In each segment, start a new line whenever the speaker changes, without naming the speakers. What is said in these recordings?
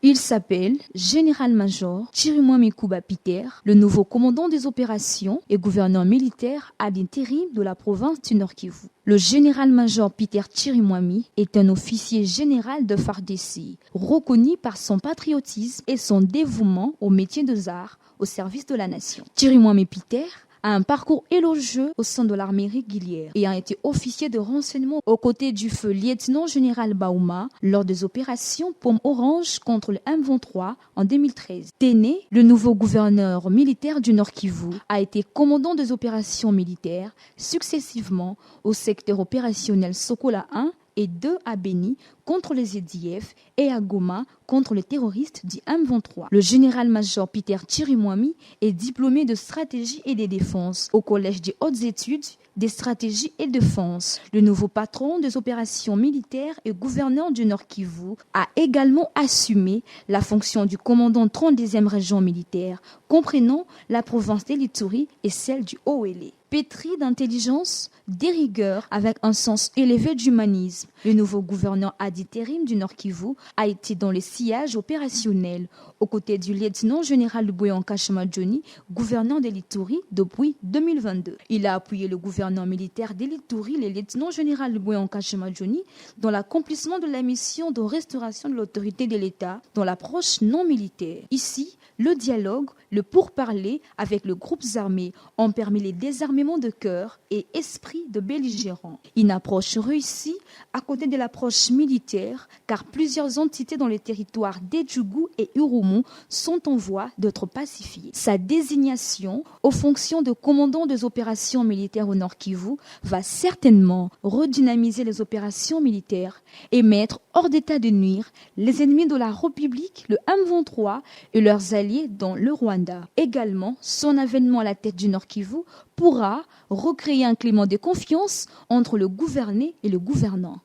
Il s'appelle Général-Major Chirimwami Kuba Peter, le nouveau commandant des opérations et gouverneur militaire à l'intérim de la province du Nord Kivu. Le général-major Peter Chirimwami est un officier général de FARDC, reconnu par son patriotisme et son dévouement au métier des arts au service de la nation. Chirimwami Peter a un parcours élogieux au sein de l'armée régulière et a été officier de renseignement aux côtés du feu lieutenant-général Baouma lors des opérations Pomme Orange contre le M23 en 2013. Téné, le nouveau gouverneur militaire du Nord Kivu, a été commandant des opérations militaires successivement au secteur opérationnel Sokola 1 et 2 à Beni contre les EDF et à Goma contre les terroristes du M23. Le général-major Peter Chirimwami est diplômé de stratégie et de défense au Collège des hautes études des stratégies et défense. Le nouveau patron des opérations militaires et gouverneur du Nord Kivu a également assumé la fonction du commandant 32e région militaire, comprenant la province d'Elituri et celle du Haut-Uélé. Pétri d'intelligence, de rigueur, avec un sens élevé d'humanisme, le nouveau gouverneur ad interim du Nord Kivu a été dans les sillages opérationnels, aux côtés du lieutenant-général Boyanka Johnny, gouverneur d'Elituri depuis 2022. Il a appuyé le gouverneur militaire d'Elituri, le lieutenant-général Boyanka Johnny, dans l'accomplissement de la mission de restauration de l'autorité de l'État dans l'approche non militaire. Ici, le dialogue, le pourparler avec les groupes armés ont permis les désarmements de cœur et esprit de belligérants. Une approche réussie à côté de l'approche militaire, car plusieurs entités dans les territoires d'Edjougou et Urumu sont en voie d'être pacifiées. Sa désignation aux fonctions de commandant des opérations militaires au Nord Kivu va certainement redynamiser les opérations militaires et mettre hors d'état de nuire les ennemis de la République, le M23 et leurs alliés dans le Rwanda. Également, son avènement à la tête du Nord Kivu pourra recréer un climat de confiance entre le gouverné et le gouvernant.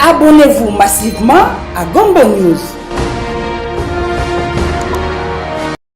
Abonnez-vous massivement à Gombo News.